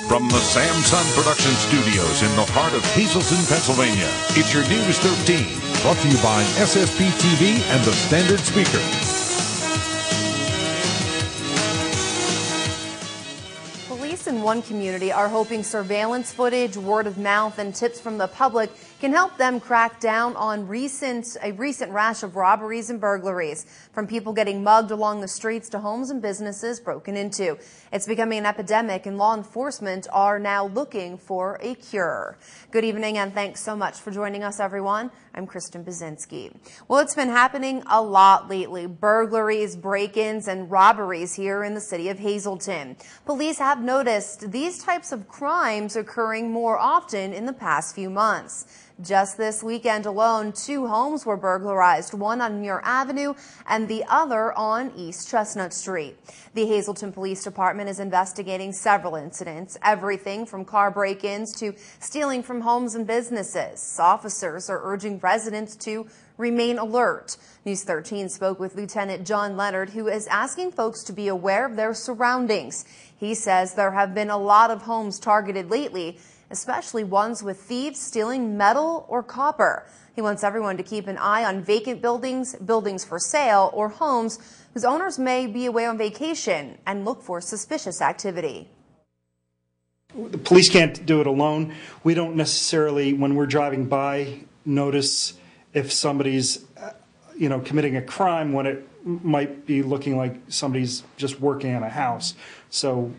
From the Samson Production Studios in the heart of Hazleton, Pennsylvania, it's your News 13. Brought to you by SSP TV and the Standard Speaker. Police in one community are hoping surveillance footage, word of mouth, and tips from the public can help them crack down on a recent rash of robberies and burglaries, from people getting mugged along the streets to homes and businesses broken into. It's becoming an epidemic, and law enforcement are now looking for a cure. Good evening, and thanks so much for joining us, everyone. I'm Kristen Bazinski. Well, it's been happening a lot lately. Burglaries, break-ins, and robberies here in the city of Hazleton. Police have noticed these types of crimes occurring more often in the past few months. Just this weekend alone, 2 homes were burglarized, one on Muir Avenue and the other on East Chestnut Street. The Hazleton Police Department is investigating several incidents, everything from car break-ins to stealing from homes and businesses. Officers are urging residents to remain alert. News 13 spoke with Lieutenant John Leonard, who is asking folks to be aware of their surroundings. He says there have been a lot of homes targeted lately, especially ones with thieves stealing metal or copper. He wants everyone to keep an eye on vacant buildings, buildings for sale, or homes whose owners may be away on vacation, and look for suspicious activity. The police can't do it alone. We don't necessarily, when we're driving by, notice if somebody's committing a crime when it might be looking like somebody's just working on a house. So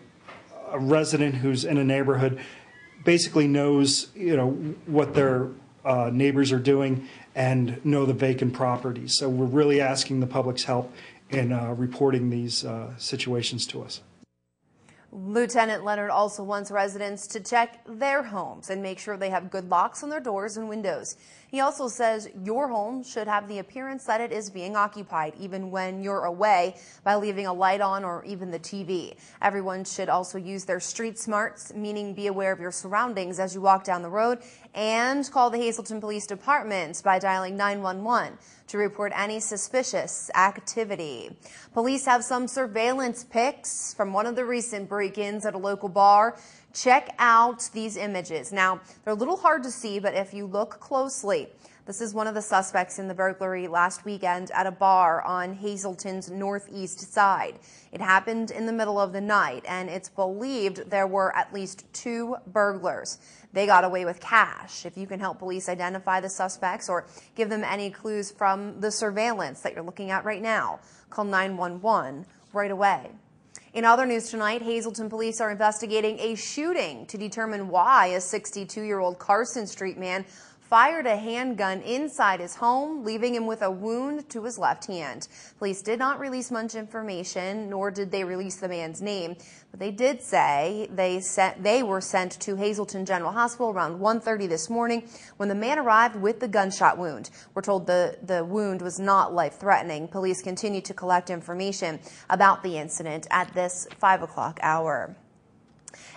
a resident who's in a neighborhood basically knows, what their neighbors are doing and know the vacant properties. So we're really asking the public's help in reporting these situations to us. Lieutenant Leonard also wants residents to check their homes and make sure they have good locks on their doors and windows. He also says your home should have the appearance that it is being occupied, even when you're away, by leaving a light on or even the TV. Everyone should also use their street smarts, meaning be aware of your surroundings as you walk down the road, and call the Hazleton Police Department by dialing 911 to report any suspicious activity. Police have some surveillance pics from one of the recent break-ins at a local bar. Check out these images. Now, they're a little hard to see, but if you look closely, this is one of the suspects in the burglary last weekend at a bar on Hazleton's northeast side. It happened in the middle of the night, and it's believed there were at least 2 burglars. They got away with cash. If you can help police identify the suspects or give them any clues from the surveillance that you're looking at right now, call 911 right away. In other news tonight, Hazleton police are investigating a shooting to determine why a 62-year-old Carson Street man fired a handgun inside his home, leaving him with a wound to his left hand. Police did not release much information, nor did they release the man's name, but they did say they were sent to Hazleton General Hospital around 1:30 this morning when the man arrived with the gunshot wound. We're told the wound was not life-threatening. Police continue to collect information about the incident at this 5 o'clock hour.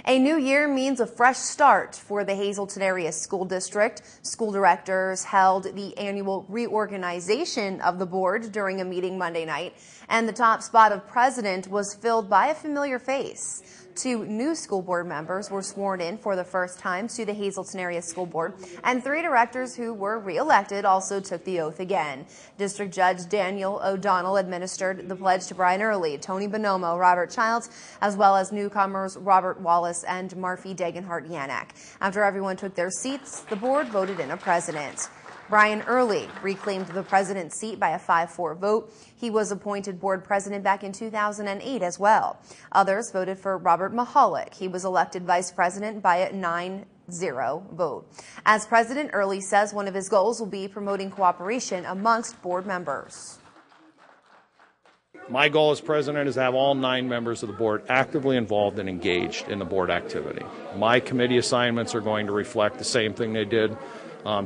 A new year means a fresh start for the Hazleton Area School District. School directors held the annual reorganization of the board during a meeting Monday night, and the top spot of president was filled by a familiar face. 2 new school board members were sworn in for the first time to the Hazleton Area School Board, and 3 directors who were re-elected also took the oath again. District Judge Daniel O'Donnell administered the pledge to Brian Early, Tony Bonomo, Robert Childs, as well as newcomers Robert Wallace and Marfie Degenhardt-Yanak. After everyone took their seats, the board voted in a president. Brian Early reclaimed the president's seat by a 5-4 vote. He was appointed board president back in 2008 as well. Others voted for Robert Mahalik. He was elected vice president by a 9-0 vote. As President Early says, one of his goals will be promoting cooperation amongst board members. My goal as president is to have all 9 members of the board actively involved and engaged in the board activity. My committee assignments are going to reflect the same thing they did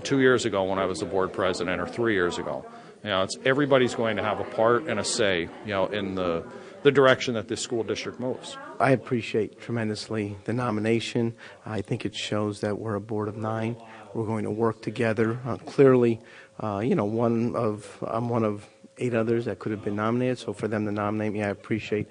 2 years ago when I was the board president, or 3 years ago. Everybody's going to have a part and a say, in the direction that this school district moves. I appreciate tremendously the nomination. I think it shows that we're a board of 9. We're going to work together. Clearly, I'm one of 8 others that could have been nominated. So for them to nominate me, I appreciate,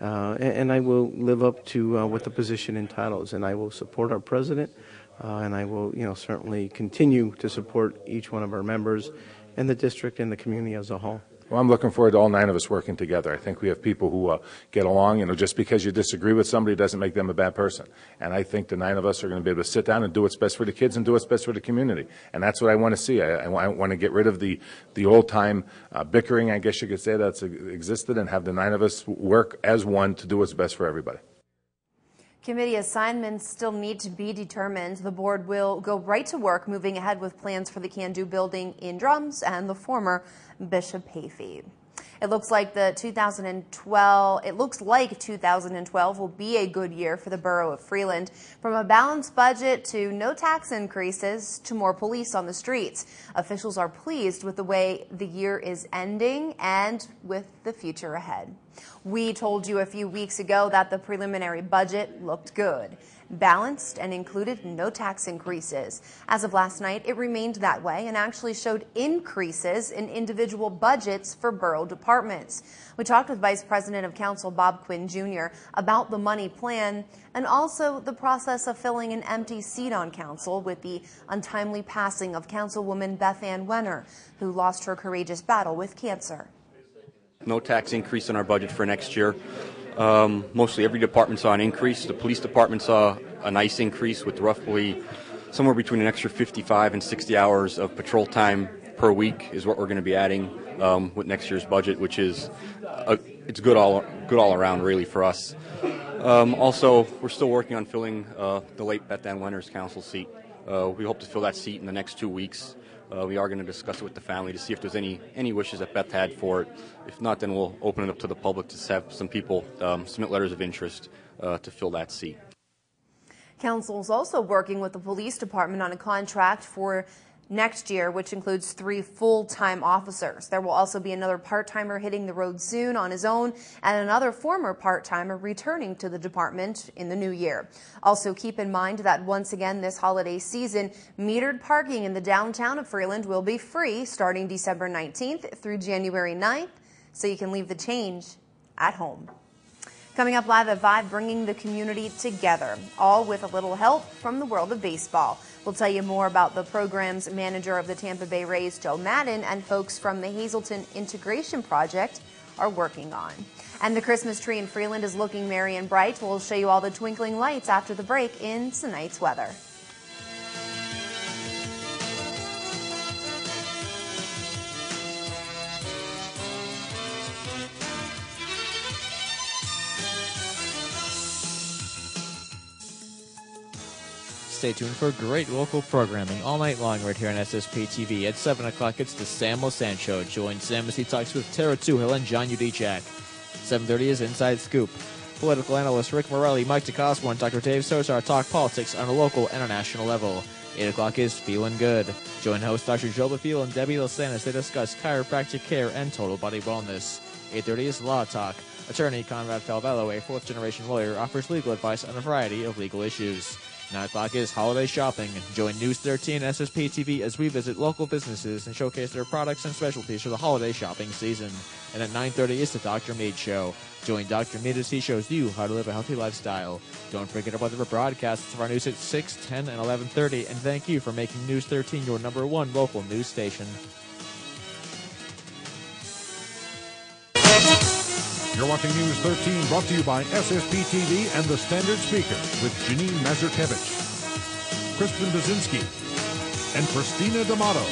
and I will live up to what the position entitles. And I will support our president, and I will, certainly continue to support each one of our members and the district and the community as a whole. Well, I'm looking forward to all 9 of us working together. I think we have people who get along. Just because you disagree with somebody doesn't make them a bad person. And I think the 9 of us are going to be able to sit down and do what's best for the kids and do what's best for the community. And that's what I want to see. I want to get rid of the old-time bickering, I guess you could say, that's existed, and have the 9 of us work as one to do what's best for everybody. Committee assignments still need to be determined. The board will go right to work moving ahead with plans for the Can-Do building in Drums and the former Bishop Hayfie. It looks like 2012 will be a good year for the borough of Freeland. From a balanced budget to no tax increases to more police on the streets. Officials are pleased with the way the year is ending and with the future ahead. We told you a few weeks ago that the preliminary budget looked good, balanced, and included no tax increases. As of last night, it remained that way and actually showed increases in individual budgets for borough departments. We talked with Vice President of Council Bob Quinn Jr. about the money plan and also the process of filling an empty seat on council with the untimely passing of Councilwoman Beth Ann Wenner, who lost her courageous battle with cancer. No tax increase in our budget for next year. Mostly every department saw an increase. The police department saw a nice increase with roughly somewhere between an extra 55 and 60 hours of patrol time per week is what we're going to be adding with next year's budget, which is it's good all around really for us. Also, we're still working on filling the late Beth Ann Wenner's council seat. We hope to fill that seat in the next 2 weeks. We are going to discuss it with the family to see if there's any wishes that Beth had for it. If not, then we'll open it up to the public to have some people submit letters of interest to fill that seat. Council is also working with the police department on a contract for next year, which includes 3 full-time officers. There will also be another part-timer hitting the road soon on his own and another former part-timer returning to the department in the new year. Also keep in mind that once again this holiday season, metered parking in the downtown of Freeland will be free starting December 19th through January 9th, so you can leave the change at home. Coming up live at 5, bringing the community together, all with a little help from the world of baseball. We'll tell you more about the program's manager of the Tampa Bay Rays, Joe Madden, and folks from the Hazelton Integration Project are working on. And the Christmas tree in Freeland is looking merry and bright. We'll show you all the twinkling lights after the break in tonight's weather. Stay tuned for great local programming all night long right here on SSP TV. At 7 o'clock, it's the Sam Losan Show. Join Sam as he talks with Tara Tuhill and John Udechak. 7:30 is Inside Scoop. Political analyst Rick Morelli, Mike DeCosmo, and Dr. Dave Sosar talk politics on a local and a national level. 8 o'clock is Feeling Good. Join host Dr. Joe Bafil and Debbie Losan as they discuss chiropractic care and total body wellness. 8:30 is Law Talk. Attorney Conrad Falvello, a fourth-generation lawyer, offers legal advice on a variety of legal issues. 9 o'clock is Holiday Shopping. Join News 13 SSP TV as we visit local businesses and showcase their products and specialties for the holiday shopping season. And at 9:30 is the Dr. Mead Show. Join Dr. Mead as he shows you how to live a healthy lifestyle. Don't forget about the broadcasts of our news at 6, 10, and 11:30. And thank you for making News 13 your #1 local news station. You're watching News 13, brought to you by SSP TV and the Standard Speaker with Janine Mazurkevich, Kristen Bazinski, and Christina D'Amato.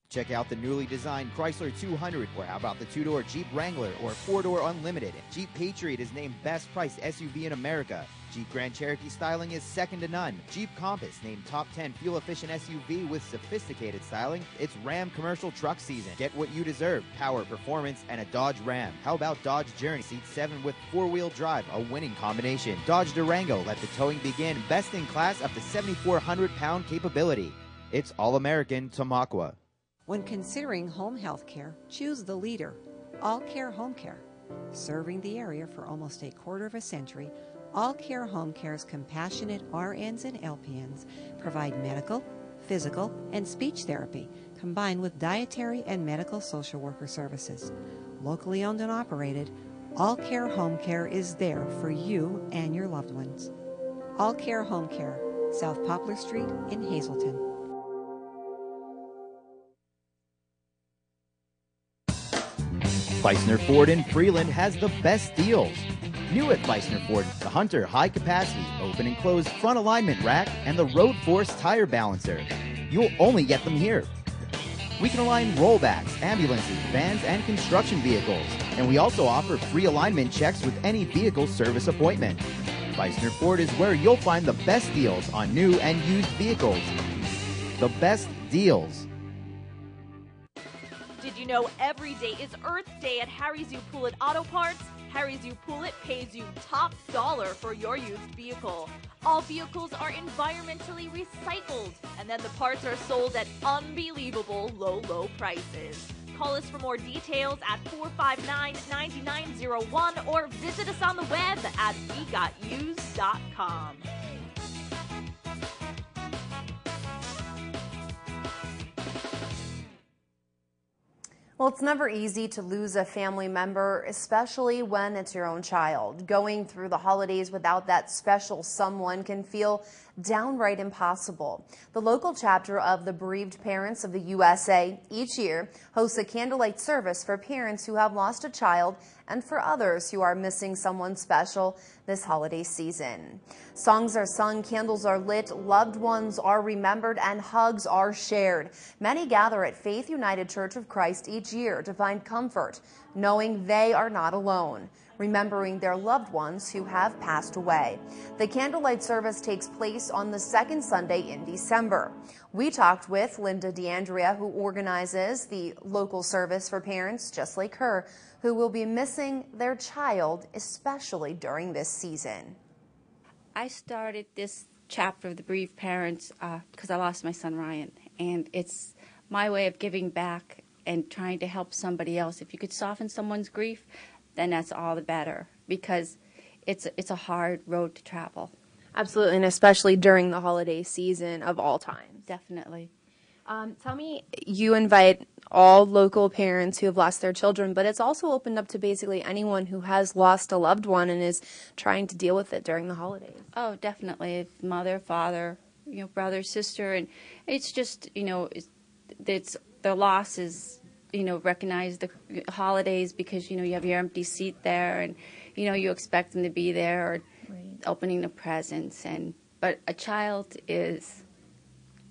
Check out the newly designed Chrysler 200, or how about the 2-door Jeep Wrangler or 4-door Unlimited. Jeep Patriot is named Best Priced SUV in America. Jeep Grand Cherokee styling is second to none. Jeep Compass named Top 10 fuel-efficient SUV with sophisticated styling. It's Ram commercial truck season. Get what you deserve, power, performance, and a Dodge Ram. How about Dodge Journey? Seat 7 with 4-wheel drive, a winning combination. Dodge Durango, let the towing begin. Best in class up to 7,400-pound capability. It's all-American Tamaqua. When considering home health care, choose the leader, All Care Home Care. Serving the area for almost a quarter of a century, All Care Home Care's compassionate RNs and LPNs provide medical, physical, and speech therapy, combined with dietary and medical social worker services. Locally owned and operated, All Care Home Care is there for you and your loved ones. All Care Home Care, South Poplar Street in Hazleton. Feisner Ford in Freeland has the best deals. New at Feisner Ford, the Hunter High Capacity Open and Closed Front Alignment Rack and the Road Force Tire Balancer. You'll only get them here. We can align rollbacks, ambulances, vans, and construction vehicles. And we also offer free alignment checks with any vehicle service appointment. Feisner Ford is where you'll find the best deals on new and used vehicles. The best deals. Did you know every day is Earth Day at Harry's U Poulet Auto Parts? Harry's U Poulet pays you top dollar for your used vehicle. All vehicles are environmentally recycled, and then the parts are sold at unbelievable low prices. Call us for more details at 459-9901 or visit us on the web at wegotused.com. Well, it's never easy to lose a family member, especially when it's your own child. Going through the holidays without that special someone can feel downright impossible. The local chapter of the Bereaved Parents of the USA each year hosts a candlelight service for parents who have lost a child and for others who are missing someone special this holiday season. Songs are sung, candles are lit, loved ones are remembered, and hugs are shared. Many gather at Faith United Church of Christ each year to find comfort, knowing they are not alone, remembering their loved ones who have passed away. The candlelight service takes place on the second Sunday in December. We talked with Linda DeAndrea, who organizes the local service for parents just like her, who will be missing their child, especially during this season. I started this chapter of the Bereaved Parents because I lost my son Ryan, and it's my way of giving back and trying to help somebody else. If you could soften someone's grief, then that's all the better, because it's a hard road to travel. Absolutely, and especially during the holiday season of all times. Definitely. Tell me, you invite all local parents who have lost their children, but it's also opened up to basically anyone who has lost a loved one and is trying to deal with it during the holidays. Oh, definitely. If mother, father, brother, sister, and it's just, it's their loss is, recognize the holidays because, you have your empty seat there and, you expect them to be there or opening the presents. But a child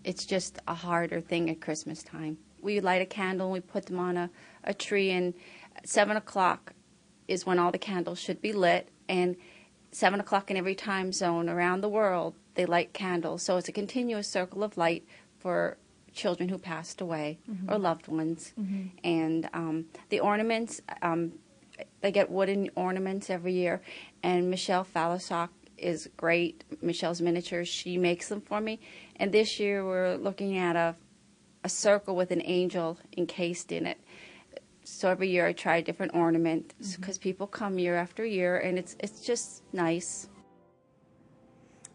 it's just a harder thing at Christmas time. We light a candle and we put them on a tree, and 7 o'clock is when all the candles should be lit, and 7 o'clock in every time zone around the world they light candles. So it's a continuous circle of light for children who passed away or loved ones. And the ornaments, they get wooden ornaments every year, and Michelle Falasock is great. Michelle's Miniatures, she makes them for me. And this year we're looking at a circle with an angel encased in it. So every year I try a different ornament because people come year after year, and it's just nice.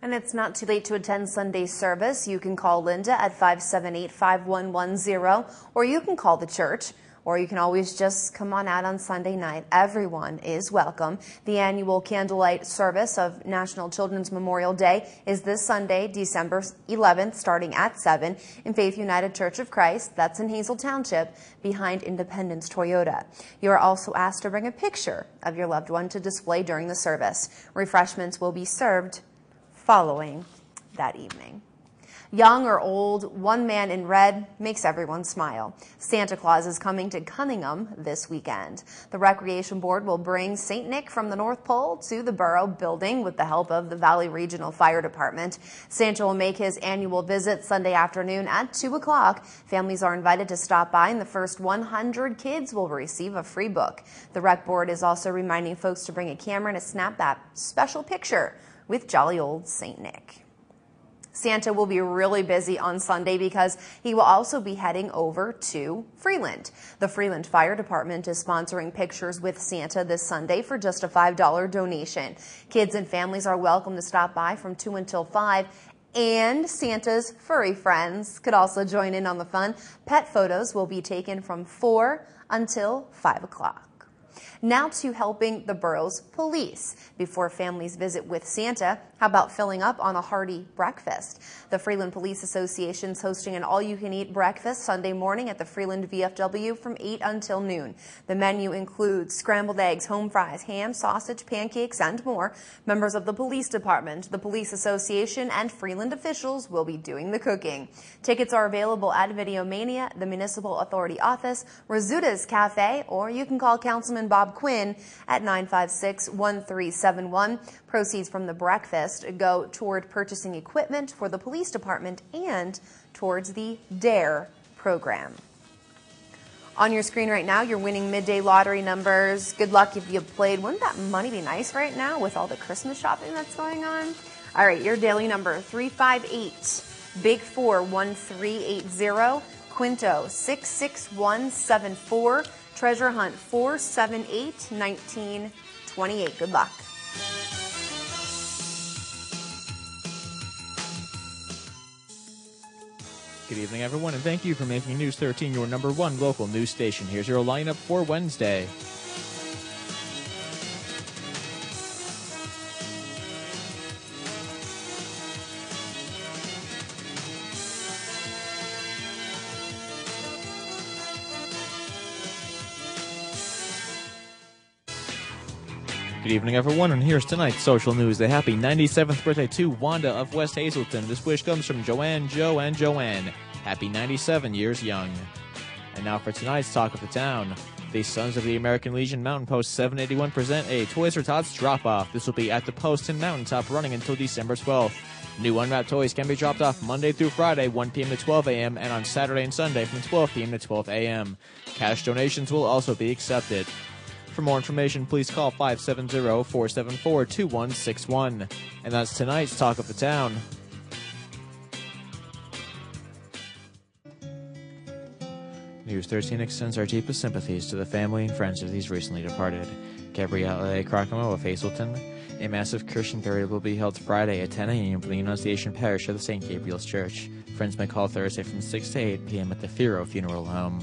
And it's not too late to attend Sunday service. You can call Linda at 578-5110, or you can call the church, or you can always just come on out on Sunday night. Everyone is welcome. The annual candlelight service of National Children's Memorial Day is this Sunday, December 11th, starting at 7 in Faith United Church of Christ. That's in Hazel Township, behind Independence Toyota. You are also asked to bring a picture of your loved one to display during the service. Refreshments will be served following that evening. Young or old, one man in red makes everyone smile. Santa Claus is coming to Cunningham this weekend. The Recreation Board will bring St. Nick from the North Pole to the Borough building with the help of the Valley Regional Fire Department. Santa will make his annual visit Sunday afternoon at 2 o'clock. Families are invited to stop by, and the first 100 kids will receive a free book. The Rec Board is also reminding folks to bring a camera to snap that special picture with jolly old St. Nick. Santa will be really busy on Sunday because he will also be heading over to Freeland. The Freeland Fire Department is sponsoring Pictures with Santa this Sunday for just a $5 donation. Kids and families are welcome to stop by from 2 until 5, And Santa's furry friends could also join in on the fun. Pet photos will be taken from 4 until 5 o'clock. Now to helping the borough's police. Before families visit with Santa, how about filling up on a hearty breakfast? The Freeland Police Association is hosting an all-you-can-eat breakfast Sunday morning at the Freeland VFW from 8 until noon. The menu includes scrambled eggs, home fries, ham, sausage, pancakes, and more. Members of the police department, the police association, and Freeland officials will be doing the cooking. Tickets are available at Videomania, the Municipal Authority office, Rizzuto's Cafe, or you can call Councilman Bob Quinn at 956-1371. Proceeds from the breakfast go toward purchasing equipment for the police department and towards the DARE program. On your screen right now, you're winning midday lottery numbers. Good luck if you played. Wouldn't that money be nice right now with all the Christmas shopping that's going on? All right, your daily number, 358, Big 4, 1380, Quinto, 66174, Treasure Hunt 478-1928. Good luck. Good evening, everyone, and thank you for making News 13 your #1 local news station. Here's your lineup for Wednesday. Good evening, everyone, and here's tonight's social news. The happy 97th birthday to Wanda of West Hazelton. This wish comes from Joanne, Joe, and Joanne. Happy 97 years young. And now for tonight's Talk of the Town. The Sons of the American Legion Mountain Post 781 present a Toys for Tots drop-off. This will be at the Post in Mountaintop, running until December 12th. New unwrapped toys can be dropped off Monday through Friday, 1 p.m. to 12 a.m., and on Saturday and Sunday from 12 p.m. to 12 a.m. Cash donations will also be accepted. For more information, please call 570-474-2161. And that's tonight's Talk of the Town. News 13 extends our deepest sympathies to the family and friends of these recently departed. Gabrielle Crocamo of Hazelton. A massive Christian burial will be held Friday at 10 a.m. for the Annunciation Parish of the St. Gabriel's Church. Friends may call Thursday from 6 to 8 p.m. at the Firo Funeral Home.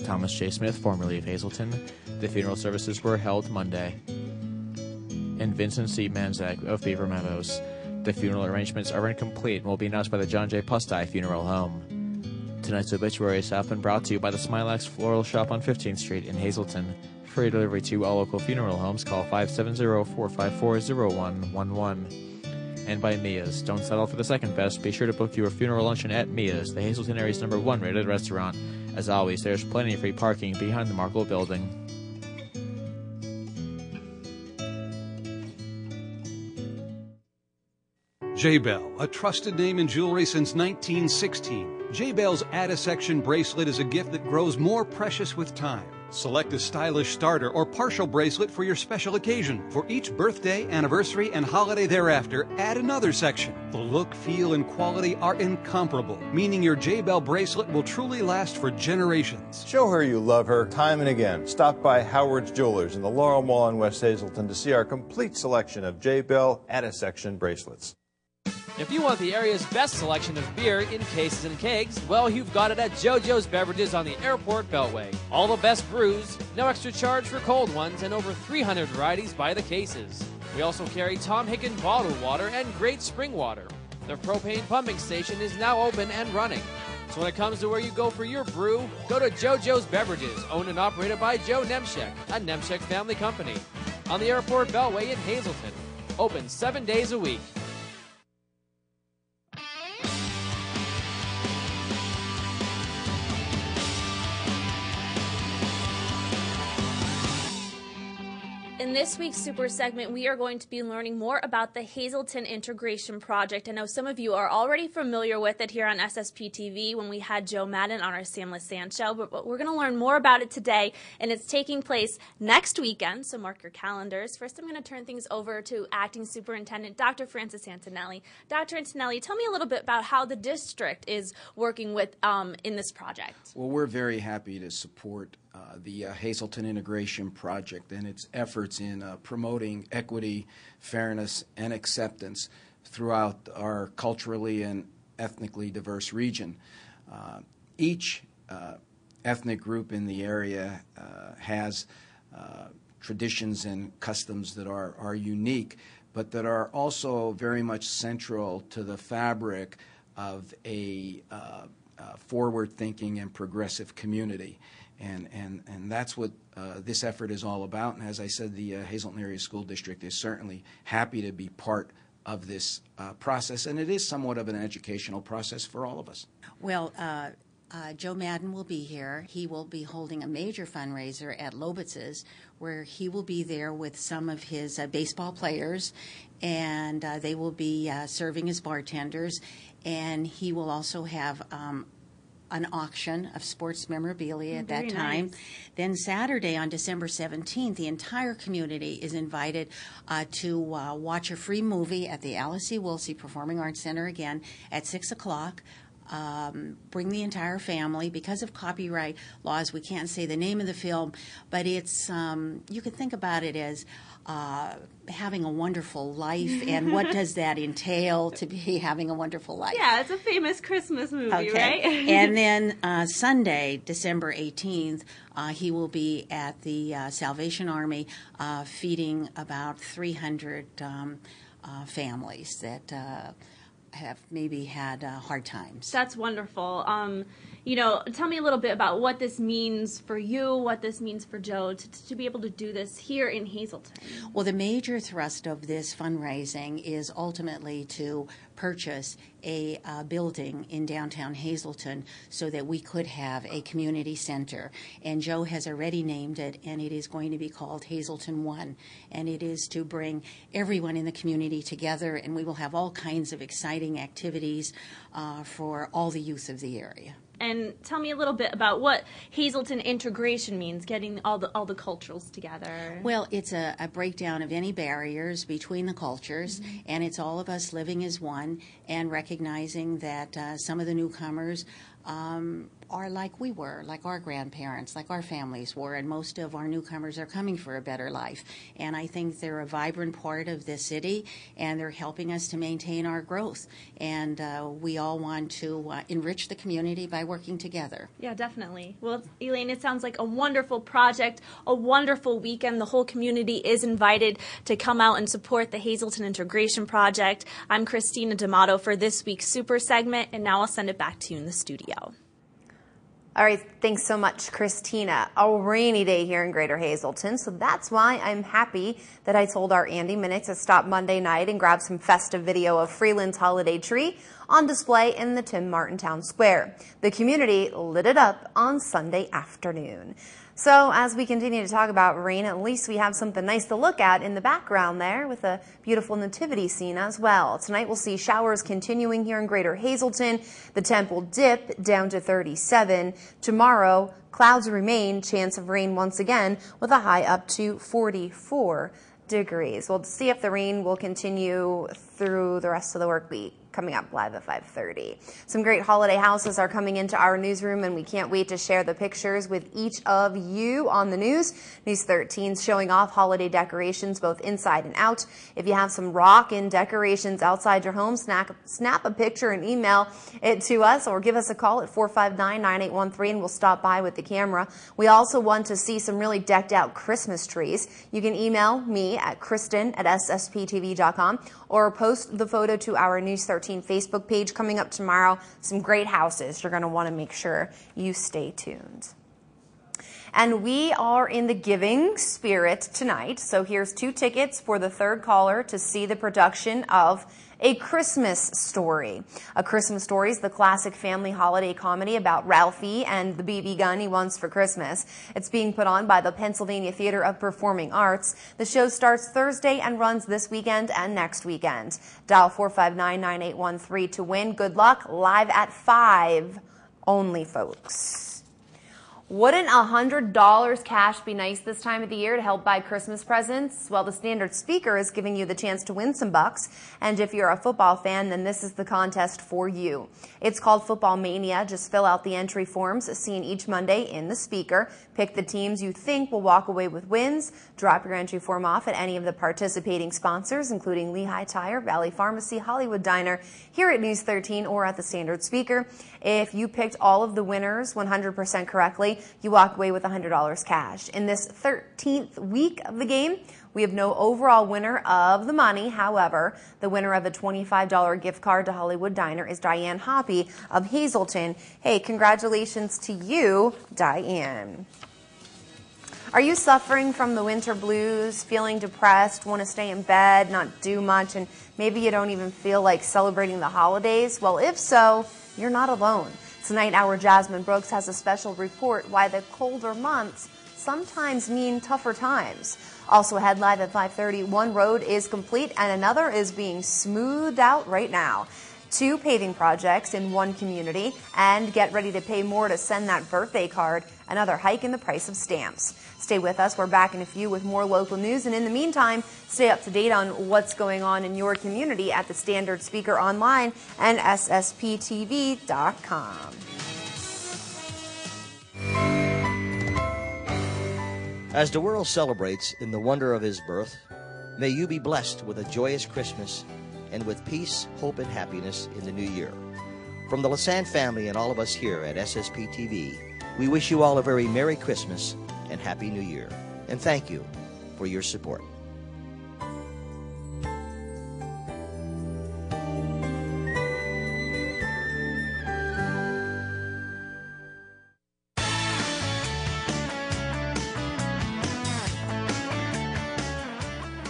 Thomas J. Smith, formerly of Hazelton. The funeral services were held Monday. And Vincent C. Manzak of Beaver Meadows. The funeral arrangements are incomplete and will be announced by the John J. Pustai Funeral Home. Tonight's obituaries have been brought to you by the Smilax Floral Shop on 15th Street in Hazelton. For delivery to all local funeral homes, call 570-454-0111. And by Mia's. Don't settle for the second best. Be sure to book your funeral luncheon at Mia's, the Hazelton area's #1 rated restaurant. As always, there's plenty of free parking behind the Markle building. J-Bell, a trusted name in jewelry since 1916. J-Bell's Add-a-Section bracelet is a gift that grows more precious with time. Select a stylish starter or partial bracelet for your special occasion. For each birthday, anniversary, and holiday thereafter, add another section. The look, feel, and quality are incomparable, meaning your J-Bell bracelet will truly last for generations. Show her you love her time and again. Stop by Howard's Jewelers in the Laurel Mall in West Hazelton to see our complete selection of J-Bell Add-a-Section bracelets. If you want the area's best selection of beer in cases and kegs, well, you've got it at JoJo's Beverages on the Airport Beltway. All the best brews, no extra charge for cold ones, and over 300 varieties by the cases. We also carry Tom Hicken bottled water and great spring water. The propane pumping station is now open and running. So when it comes to where you go for your brew, go to JoJo's Beverages, owned and operated by Joe Nemchek, a Nemchek family company. On the Airport Beltway in Hazelton. Open 7 days a week. In this week's Super segment, we are going to be learning more about the Hazelton Integration Project. I know some of you are already familiar with it here on SSP TV when we had Joe Madden on our Sam LaSan show, but we're going to learn more about it today, and it's taking place next weekend, so mark your calendars. First, I'm going to turn things over to Acting Superintendent Dr. Francis Antonelli. Dr. Antonelli, tell me a little bit about how the district is working with in this project. Well, we're very happy to support the Hazelton Integration Project and its efforts in promoting equity, fairness, and acceptance throughout our culturally and ethnically diverse region. Each ethnic group in the area has traditions and customs that are unique, but that are also very much central to the fabric of a forward-thinking and progressive community. And that's what this effort is all about. And as I said, the Hazleton Area School District is certainly happy to be part of this process. And it is somewhat of an educational process for all of us. Well, Joe Madden will be here. He will be holding a major fundraiser at Lobitz's, where he will be there with some of his baseball players, and they will be serving as bartenders. And he will also have an auction of sports memorabilia at that time. Nice. Then Saturday on December 17th, the entire community is invited to watch a free movie at the Alice E. Woolsey Performing Arts Center again at 6 o'clock. Bring the entire family. Because of copyright laws, we can't say the name of the film, but it's you can think about it as having a wonderful life, and what does that entail to be having a wonderful life? Yeah, it's a famous Christmas movie, okay. Right? And then Sunday, December 18th, he will be at the Salvation Army feeding about 300 families that have maybe had hard times. That's wonderful. Tell me a little bit about what this means for you, what this means for Joe to be able to do this here in Hazleton. Well, the major thrust of this fundraising is ultimately to purchase a building in downtown Hazleton so that we could have a community center. And Joe has already named it, and it is going to be called Hazleton One. And it is to bring everyone in the community together, and we will have all kinds of exciting activities for all the youth of the area. And tell me a little bit about what Hazleton integration means, getting all the cultures together. Well, it's a breakdown of any barriers between the cultures, mm-hmm. and it's all of us living as one and recognizing that some of the newcomers are like we were, like our grandparents, like our families were, and most of our newcomers are coming for a better life. And I think they're a vibrant part of this city, and they're helping us to maintain our growth. And we all want to enrich the community by working together. Yeah, definitely. Well, Elaine, it sounds like a wonderful project, a wonderful weekend. The whole community is invited to come out and support the Hazleton Integration Project. I'm Christina D'Amato for this week's Super segment, and now I'll send it back to you in the studio. All right, thanks so much, Christina. A rainy day here in Greater Hazleton, so that's why I'm happy that I told our Andy Minnick to stop Monday night and grab some festive video of Freeland's holiday tree on display in the Tim Martin Town Square. The community lit it up on Sunday afternoon. So as we continue to talk about rain, at least we have something nice to look at in the background there with a beautiful nativity scene as well. Tonight we'll see showers continuing here in Greater Hazleton. The temp will dip down to 37. Tomorrow, clouds remain, chance of rain once again with a high up to 44 degrees. We'll see if the rain will continue through the rest of the work week. Coming up live at 5:30. Some great holiday houses are coming into our newsroom, and we can't wait to share the pictures with each of you on the news. News 13's showing off holiday decorations both inside and out. If you have some rockin' decorations outside your home, snap a picture and email it to us, or give us a call at 459-9813 and we'll stop by with the camera. We also want to see some really decked out Christmas trees. You can email me at kristen@ssptv.com or post the photo to our News 13 Facebook page. Coming up tomorrow, some great houses. You're going to want to make sure you stay tuned. And we are in the giving spirit tonight. So here's 2 tickets for the third caller to see the production of A Christmas Story. A Christmas Story is the classic family holiday comedy about Ralphie and the BB gun he wants for Christmas. It's being put on by the Pennsylvania Theater of Performing Arts. The show starts Thursday and runs this weekend and next weekend. Dial 459-9813 to win. Good luck. Live at 5 only, folks. Wouldn't $100 cash be nice this time of the year to help buy Christmas presents? Well, the Standard Speaker is giving you the chance to win some bucks. And if you're a football fan, then this is the contest for you. It's called Football Mania. Just fill out the entry forms seen each Monday in the Speaker. Pick the teams you think will walk away with wins. Drop your entry form off at any of the participating sponsors, including Lehigh Tire, Valley Pharmacy, Hollywood Diner, here at News 13, or at the Standard Speaker. If you picked all of the winners 100% correctly, you walk away with $100 cash. In this 13th week of the game, we have no overall winner of the money. However, the winner of a $25 gift card to Hollywood Diner is Diane Hoppy of Hazleton. Hey, congratulations to you, Diane. Are you suffering from the winter blues, feeling depressed, want to stay in bed, not do much, and maybe you don't even feel like celebrating the holidays? Well, if so, you're not alone. Tonight, our Jasmine Brooks has a special report why the colder months sometimes mean tougher times. Also ahead live at 5:30, one road is complete and another is being smoothed out right now. 2 paving projects in one community, and get ready to pay more to send that birthday card. Another hike in the price of stamps. Stay with us. We're back in a few with more local news. And in the meantime, stay up to date on what's going on in your community at the Standard Speaker online and ssptv.com. As the world celebrates in the wonder of his birth, may you be blessed with a joyous Christmas and with peace, hope, and happiness in the new year. From the Lassand family and all of us here at SSP TV, we wish you all a very Merry Christmas and Happy New Year. And thank you for your support.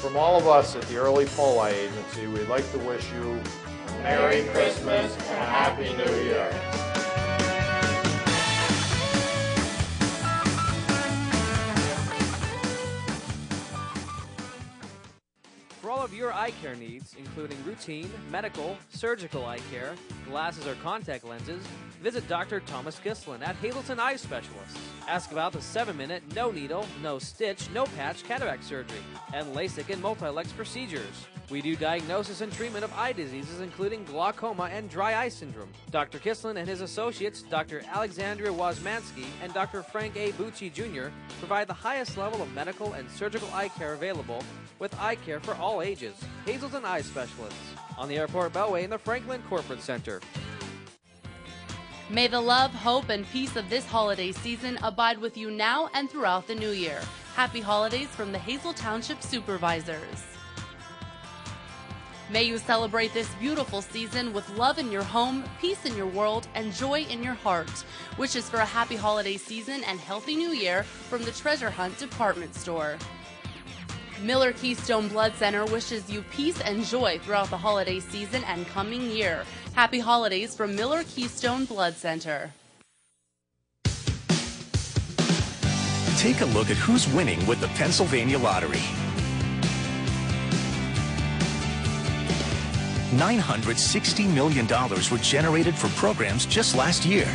From all of us at the Early Poli Agency, we'd like to wish you a Merry Christmas and a Happy New Year. For all of your eye care needs, including routine, medical, surgical eye care, glasses or contact lenses, visit Dr. Thomas Gislin at Hazleton Eye Specialists. Ask about the 7-minute, no needle, no stitch, no patch cataract surgery, and LASIK and multi-lex procedures. We do diagnosis and treatment of eye diseases, including glaucoma and dry eye syndrome. Dr. Gislin and his associates, Dr. Alexandria Wozmansky and Dr. Frank A. Bucci Jr., provide the highest level of medical and surgical eye care available, with eye care for all ages. Hazleton Eye Specialists, on the Airport Beltway in the Franklin Corporate Center. May the love, hope, and peace of this holiday season abide with you now and throughout the new year. Happy holidays from the Hazel Township Supervisors. May you celebrate this beautiful season with love in your home, peace in your world, and joy in your heart. Wishes for a happy holiday season and healthy new year from the Treasure Hunt Department Store. Miller Keystone Blood Center wishes you peace and joy throughout the holiday season and coming year. Happy holidays from Miller Keystone Blood Center. Take a look at who's winning with the Pennsylvania Lottery. $960 million were generated for programs just last year.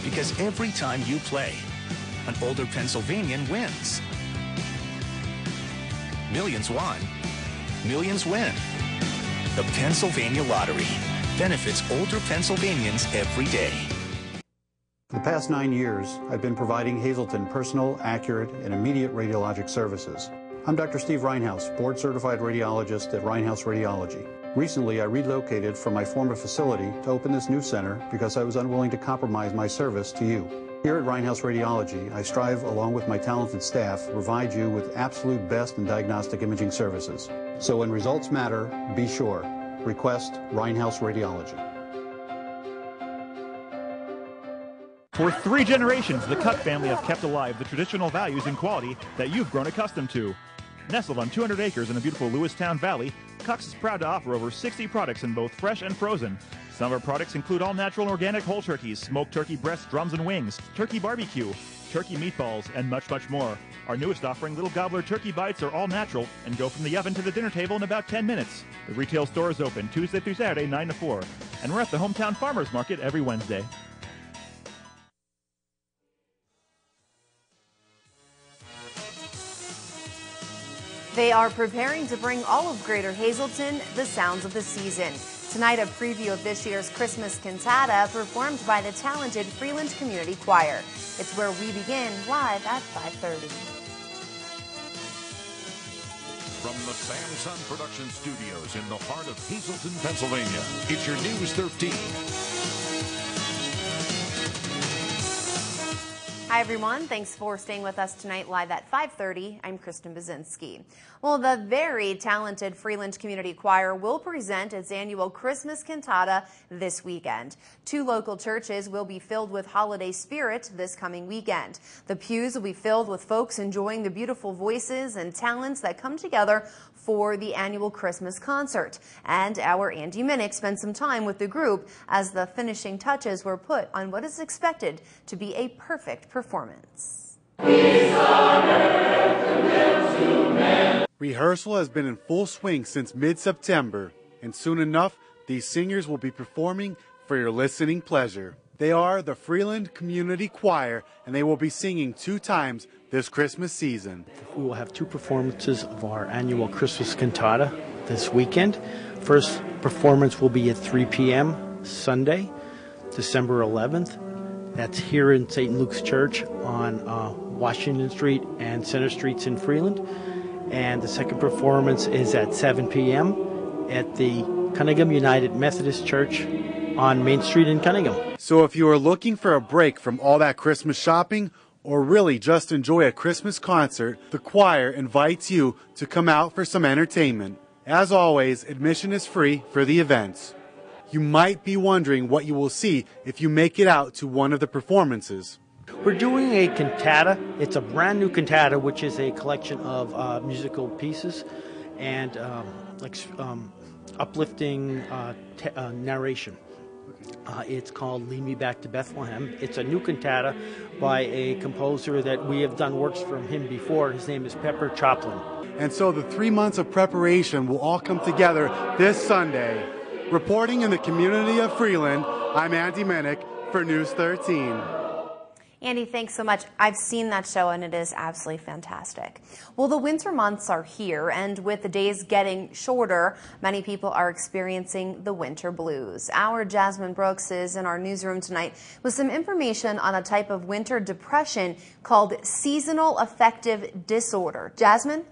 Because every time you play, an older Pennsylvanian wins. Millions won, millions win. The Pennsylvania Lottery benefits older Pennsylvanians every day. For the past 9 years, I've been providing Hazleton personal, accurate, and immediate radiologic services. I'm Dr. Steve Reinhouse, board-certified radiologist at Reinhouse Radiology. Recently, I relocated from my former facility to open this new center because I was unwilling to compromise my service to you. Here at Reinhouse Radiology, I strive, along with my talented staff, to provide you with absolute best in diagnostic imaging services. So when results matter, be sure. Request Reinhouse Radiology. For 3 generations, the Cuck family have kept alive the traditional values and quality that you've grown accustomed to. Nestled on 200 acres in the beautiful Lewistown Valley, Cuck's is proud to offer over 60 products in both fresh and frozen. Some of our products include all-natural and organic whole turkeys, smoked turkey breasts, drums and wings, turkey barbecue, turkey meatballs, and much, much more. Our newest offering, Little Gobbler Turkey Bites, are all natural and go from the oven to the dinner table in about 10 minutes. The retail store is open Tuesday through Saturday, 9 to 4. And we're at the Hometown Farmers Market every Wednesday. They are preparing to bring all of Greater Hazleton the sounds of the season. Tonight, a preview of this year's Christmas cantata performed by the talented Freeland Community Choir. It's where we begin live at 5:30. From the Samson Production Studios in the heart of Hazleton, Pennsylvania, it's your News 13. Hi, everyone. Thanks for staying with us tonight live at 5:30. I'm Kristen Bazinski. Well, the very talented Freeland Community Choir will present its annual Christmas cantata this weekend. 2 local churches will be filled with holiday spirit this coming weekend. The pews will be filled with folks enjoying the beautiful voices and talents that come together for the annual Christmas concert. And our Andy Minnick spent some time with the group as the finishing touches were put on what is expected to be a perfect performance. Rehearsal has been in full swing since mid-September, and soon enough, these singers will be performing for your listening pleasure. They are the Freeland Community Choir, and they will be singing 2 times this Christmas season. We will have 2 performances of our annual Christmas cantata this weekend. First performance will be at 3 p.m. Sunday, December 11th. That's here in St. Luke's Church on Washington Street and Center Streets in Freeland. And the second performance is at 7 p.m. at the Cunningham United Methodist Church on Main Street in Cunningham. So if you are looking for a break from all that Christmas shopping, or really just enjoy a Christmas concert, the choir invites you to come out for some entertainment. As always, admission is free for the events. You might be wondering what you will see if you make it out to one of the performances. We're doing a cantata. It's a brand new cantata, which is a collection of musical pieces and uplifting narration. It's called Lead Me Back to Bethlehem. It's a new cantata by a composer that we have done works from him before. His name is Pepper Choplin. And so the 3 months of preparation will all come together this Sunday. Reporting in the community of Freeland, I'm Andy Minnick for News 13. Andy, thanks so much. I've seen that show and it is absolutely fantastic. Well, the winter months are here, and with the days getting shorter, many people are experiencing the winter blues. Our Jasmine Brooks is in our newsroom tonight with some information on a type of winter depression called seasonal affective disorder. Jasmine?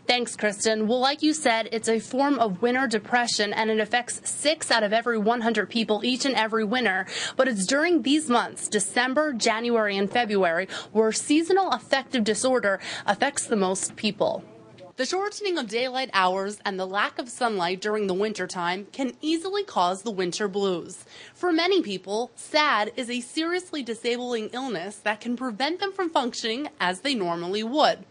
Thanks, Kristen. Well, like you said, it's a form of winter depression, and it affects 6 out of every 100 people each and every winter. But it's during these months, December, January, and February, where seasonal affective disorder affects the most people. The shortening of daylight hours and the lack of sunlight during the wintertime can easily cause the winter blues. For many people, SAD is a seriously disabling illness that can prevent them from functioning as they normally would.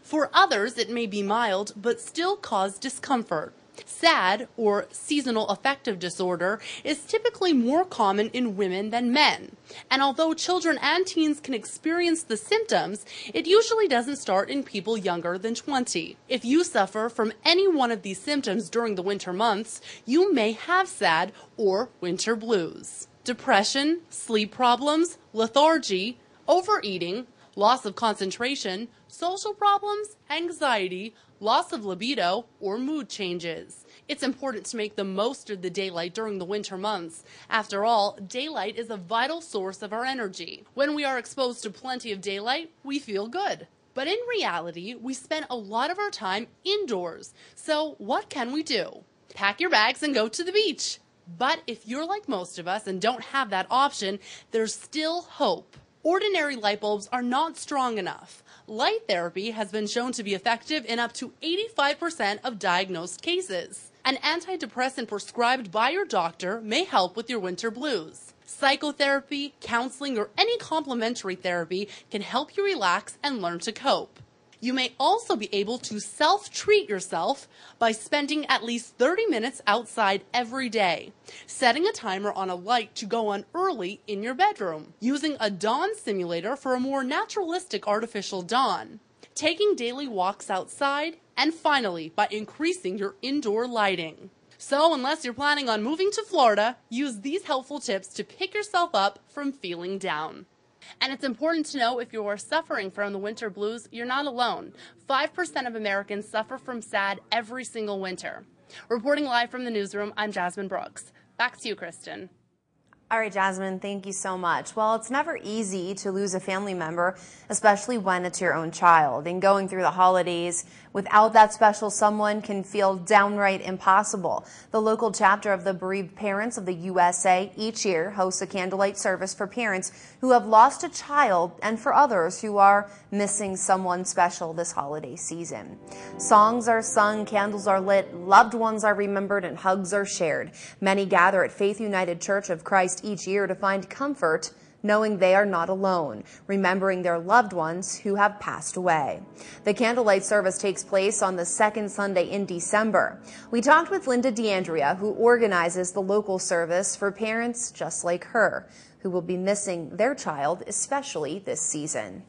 For others, it may be mild, but still cause discomfort. SAD, or seasonal affective disorder, is typically more common in women than men. And although children and teens can experience the symptoms, it usually doesn't start in people younger than 20. If you suffer from any one of these symptoms during the winter months, you may have SAD or winter blues. Depression, sleep problems, lethargy, overeating, loss of concentration, social problems, anxiety, loss of libido, or mood changes. It's important to make the most of the daylight during the winter months. After all, daylight is a vital source of our energy. When we are exposed to plenty of daylight, we feel good. But in reality, we spend a lot of our time indoors. So what can we do? Pack your bags and go to the beach. But if you're like most of us and don't have that option, there's still hope. Ordinary light bulbs are not strong enough. Light therapy has been shown to be effective in up to 85% of diagnosed cases. An antidepressant prescribed by your doctor may help with your winter blues. Psychotherapy, counseling, or any complementary therapy can help you relax and learn to cope. You may also be able to self-treat yourself by spending at least 30 minutes outside every day, setting a timer on a light to go on early in your bedroom, using a dawn simulator for a more naturalistic artificial dawn, taking daily walks outside, and finally, by increasing your indoor lighting. So unless you're planning on moving to Florida, use these helpful tips to pick yourself up from feeling down. And it's important to know if you are suffering from the winter blues, you're not alone. 5% of Americans suffer from SAD every single winter. Reporting live from the newsroom, I'm Jasmine Brooks. Back to you, Kristen. All right, Jasmine, thank you so much. Well, it's never easy to lose a family member, especially when it's your own child. And going through the holidays without that special someone can feel downright impossible. The local chapter of the Bereaved Parents of the USA each year hosts a candlelight service for parents who have lost a child and for others who are missing someone special this holiday season. Songs are sung, candles are lit, loved ones are remembered, and hugs are shared. Many gather at Faith United Church of Christ each year to find comfort knowing they are not alone, remembering their loved ones who have passed away. The candlelight service takes place on the second Sunday in December. We talked with Linda DeAndrea, who organizes the local service for parents just like her, who will be missing their child, especially this season.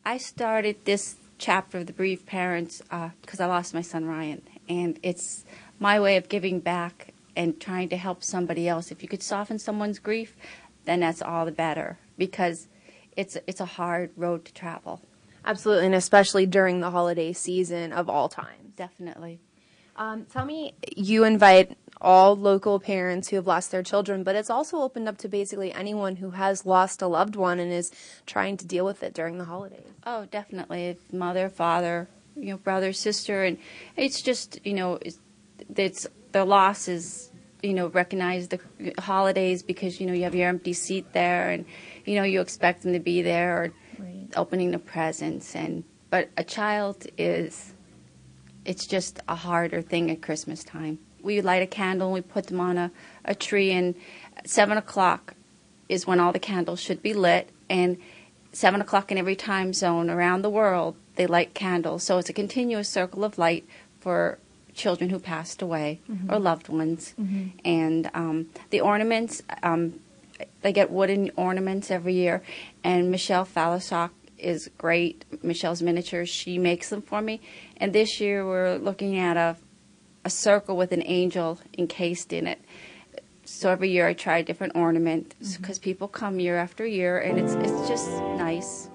I started this chapter of the Bereaved Parents because I lost my son Ryan, and it's my way of giving back and trying to help somebody else. If you could soften someone's grief, then that's all the better, because it's a hard road to travel. Absolutely, and especially during the holiday season of all times. Definitely. Tell me, you invite all local parents who have lost their children, but it's also opened up to basically anyone who has lost a loved one and is trying to deal with it during the holidays. Oh, definitely. Mother, father, brother, sister, and it's just, it's their loss is, recognize the holidays because, you have your empty seat there and, you expect them to be there or opening the presents. But a child it's just a harder thing at Christmas time. We light a candle and we put them on a tree, and 7 o'clock is when all the candles should be lit, and 7 o'clock in every time zone around the world, they light candles. So it's a continuous circle of light for children who passed away or loved ones. And the ornaments, they get wooden ornaments every year, and Michelle Falisock is great. Michelle's Miniatures, she makes them for me. And this year we're looking at a circle with an angel encased in it. So every year I try a different ornament because people come year after year, and it's just nice.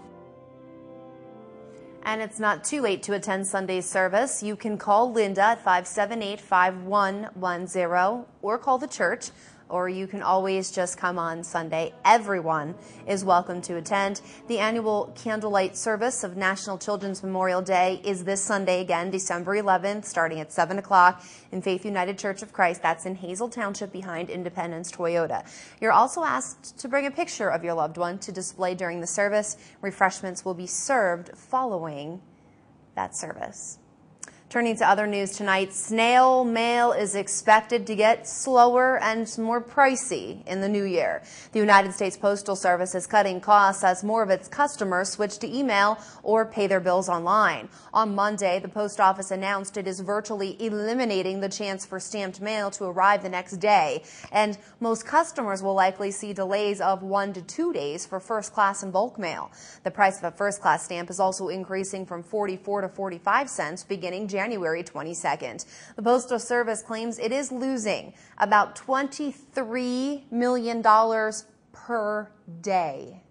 And it's not too late to attend Sunday's service. You can call Linda at 578-5110 or call the church, or you can always just come on Sunday. Everyone is welcome to attend. The annual candlelight service of National Children's Memorial Day is this Sunday again, December 11th, starting at 7 o'clock in Faith United Church of Christ. That's in Hazel Township behind Independence Toyota. You're also asked to bring a picture of your loved one to display during the service. Refreshments will be served following that service. Turning to other news tonight, snail mail is expected to get slower and more pricey in the new year. The United States Postal Service is cutting costs as more of its customers switch to email or pay their bills online. On Monday, the post office announced it is virtually eliminating the chance for stamped mail to arrive the next day. And most customers will likely see delays of 1 to 2 days for first class and bulk mail. The price of a first class stamp is also increasing from 44 to 45 cents beginning January 22nd. The Postal Service claims it is losing about $23 million per day.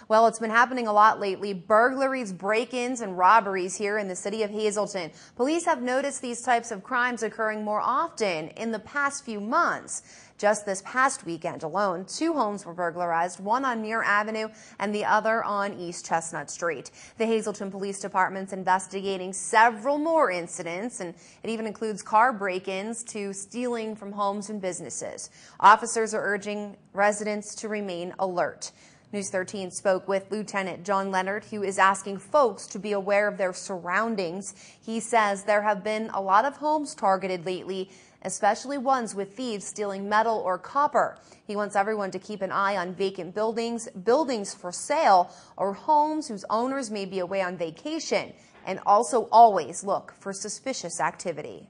Well, it's been happening a lot lately. Burglaries, break-ins, and robberies here in the city of Hazleton. Police have noticed these types of crimes occurring more often in the past few months. Just this past weekend alone, 2 homes were burglarized, one on Muir Avenue and the other on East Chestnut Street. The Hazleton Police Department's investigating several more incidents, and it even includes car break-ins to stealing from homes and businesses. Officers are urging residents to remain alert. News 13 spoke with Lieutenant John Leonard, who is asking folks to be aware of their surroundings. He says there have been a lot of homes targeted lately, especially ones with thieves stealing metal or copper. He wants everyone to keep an eye on vacant buildings, buildings for sale, or homes whose owners may be away on vacation, and also always look for suspicious activity.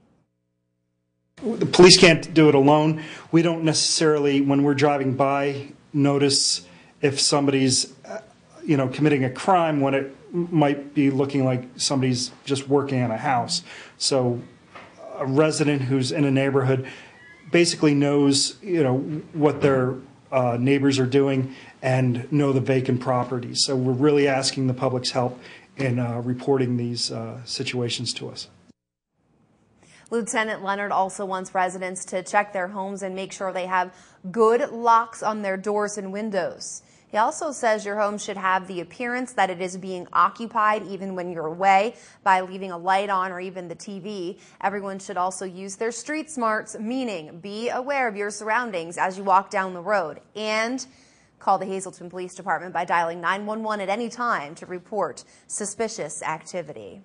The police can't do it alone. We don't necessarily, when we're driving by, notice if somebody's committing a crime when it might be looking like somebody's just working in a house. So a resident who's in a neighborhood basically knows what their neighbors are doing and know the vacant properties. So we're really asking the public's help in reporting these situations to us. Lieutenant Leonard also wants residents to check their homes and make sure they have good locks on their doors and windows. He also says your home should have the appearance that it is being occupied even when you're away by leaving a light on or even the TV. Everyone should also use their street smarts, meaning be aware of your surroundings as you walk down the road, and call the Hazleton Police Department by dialing 911 at any time to report suspicious activity.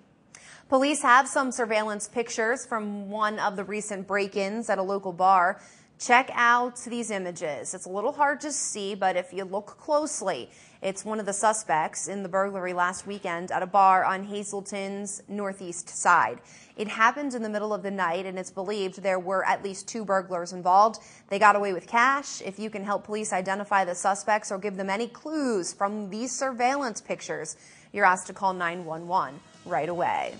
Police have some surveillance pictures from one of the recent break-ins at a local bar. Check out these images. It's a little hard to see, but if you look closely, it's one of the suspects in the burglary last weekend at a bar on Hazleton's northeast side. It happened in the middle of the night, and it's believed there were at least 2 burglars involved. They got away with cash. If you can help police identify the suspects or give them any clues from these surveillance pictures, you're asked to call 911 right away.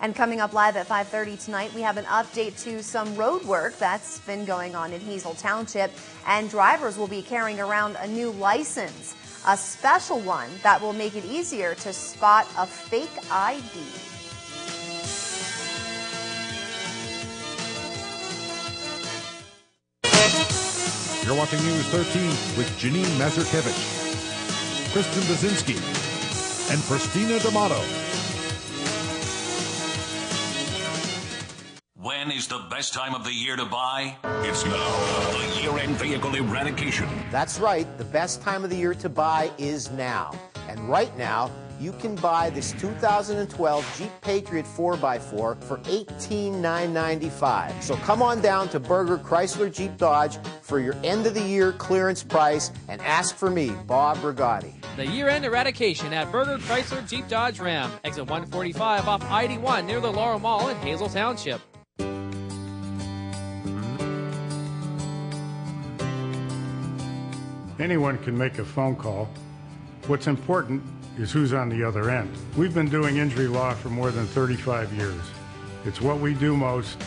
And coming up live at 5:30 tonight, we have an update to some road work that's been going on in Hazel Township, and drivers will be carrying around a new license, a special one that will make it easier to spot a fake ID. You're watching News 13 with Janine Mazurkevich, Kristen Bazinski, and Christina D'Amato. When is the best time of the year to buy? It's now. The year-end vehicle eradication. That's right. The best time of the year to buy is now. And right now, you can buy this 2012 Jeep Patriot 4x4 for $18,995. So come on down to Berger Chrysler Jeep Dodge for your end-of-the-year clearance price and ask for me, Bob Rigotti. The year-end eradication at Berger Chrysler Jeep Dodge Ram. Exit 145 off I-81 near the Laurel Mall in Hazel Township. Anyone can make a phone call. What's important is who's on the other end. We've been doing injury law for more than 35 years. It's what we do most.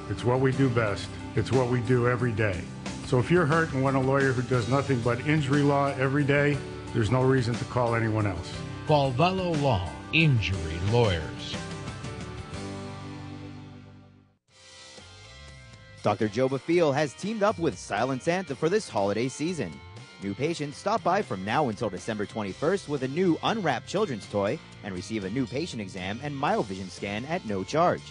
It's what we do best. It's what we do every day. So if you're hurt and want a lawyer who does nothing but injury law every day, there's no reason to call anyone else. Call Velo Law, Injury Lawyers. Dr. Joe Bafiel has teamed up with Silent Santa for this holiday season. New patients stop by from now until December 21st with a new unwrapped children's toy and receive a new patient exam and myovision scan at no charge.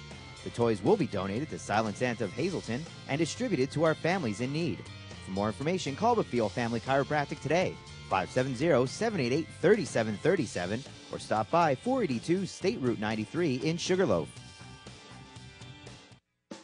The toys will be donated to Silent Santa of Hazleton and distributed to our families in need. For more information, call Bafiel Family Chiropractic today, 570-788-3737, or stop by 482 State Route 93 in Sugarloaf.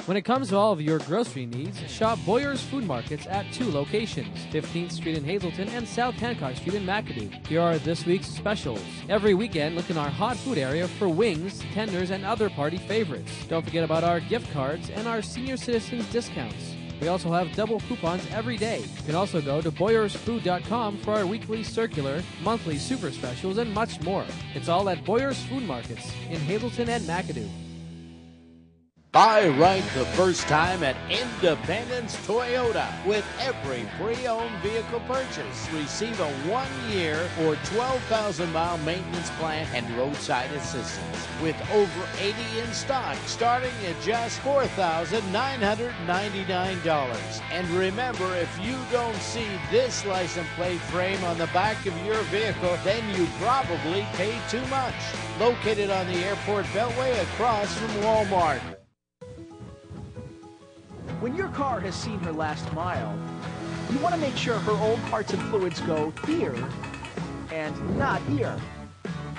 When it comes to all of your grocery needs, shop Boyer's Food Markets at 2 locations, 15th Street in Hazleton and South Hancock Street in McAdoo. Here are this week's specials. Every weekend, look in our hot food area for wings, tenders, and other party favorites. Don't forget about our gift cards and our senior citizens discounts. We also have double coupons every day. You can also go to BoyersFood.com for our weekly circular, monthly super specials, and much more. It's all at Boyer's Food Markets in Hazleton and McAdoo. Buy right the first time at Independence Toyota. With every pre-owned vehicle purchase, receive a 1-year or 12,000-mile maintenance plan and roadside assistance. With over 80 in stock, starting at just $4,999. And remember, if you don't see this license plate frame on the back of your vehicle, then you probably paid too much. Located on the Airport Beltway across from Walmart. When your car has seen her last mile, you want to make sure her old parts and fluids go here and not here.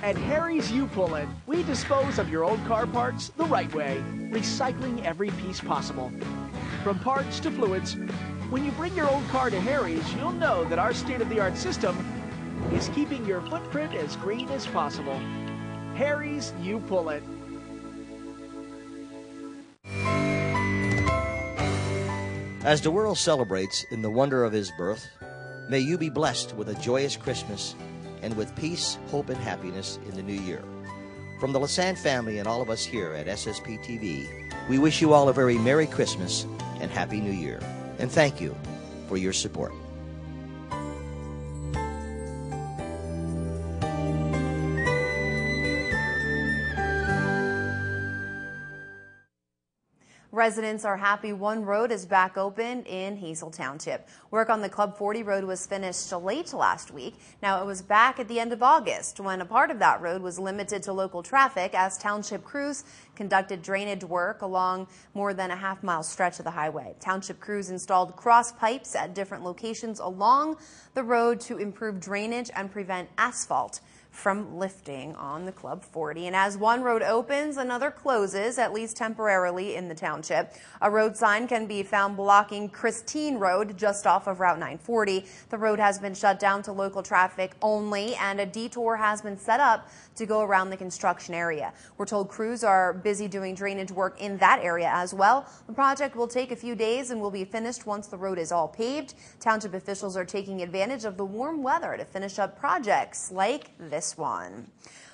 At Harry's U-Pull-It, we dispose of your old car parts the right way, recycling every piece possible. From parts to fluids, when you bring your old car to Harry's, you'll know that our state-of-the-art system is keeping your footprint as green as possible. Harry's U-Pull-It. As the world celebrates in the wonder of His birth, may you be blessed with a joyous Christmas and with peace, hope, and happiness in the new year. From the Lassand family and all of us here at SSP TV, we wish you all a very Merry Christmas and Happy New Year. And thank you for your support. residents are happy one road is back open in Hazel Township. Work on the Club 40 road was finished late last week. Now it was back at the end of August when a part of that road was limited to local traffic as township crews conducted drainage work along more than a half-mile stretch of the highway. Township crews installed cross pipes at different locations along the road to improve drainage and prevent asphalt from lifting on the Club 40. And as one road opens, another closes, at least temporarily, in the township. A road sign can be found blocking Christine Road just off of Route 940. The road has been shut down to local traffic only, and a detour has been set up to go around the construction area. We're told crews are busy doing drainage work in that area as well. The project will take a few days and will be finished once the road is all paved. Township officials are taking advantage of the warm weather to finish up projects like this one.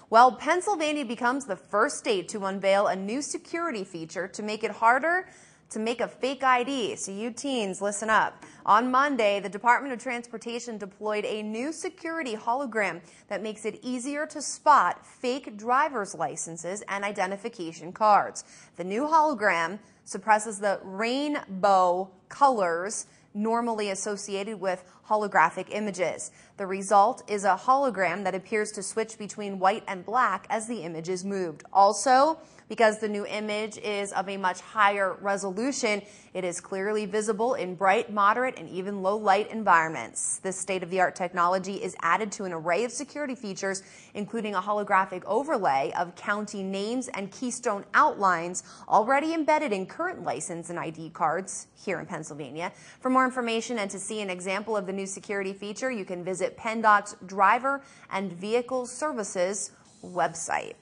Well, Pennsylvania becomes the first state to unveil a new security feature to make it harder to make a fake ID. So you teens, listen up. On Monday, the Department of Transportation deployed a new security hologram that makes it easier to spot fake driver's licenses and identification cards. The new hologram suppresses the rainbow colors normally associated with holographic images. The result is a hologram that appears to switch between white and black as the image is moved. Also, because the new image is of a much higher resolution, it is clearly visible in bright, moderate, and even low light environments. This state-of-the-art technology is added to an array of security features, including a holographic overlay of county names and keystone outlines already embedded in current license and ID cards here in Pennsylvania. For more information and to see an example of the new security feature, you can visit PennDOT's Driver and Vehicle Services website.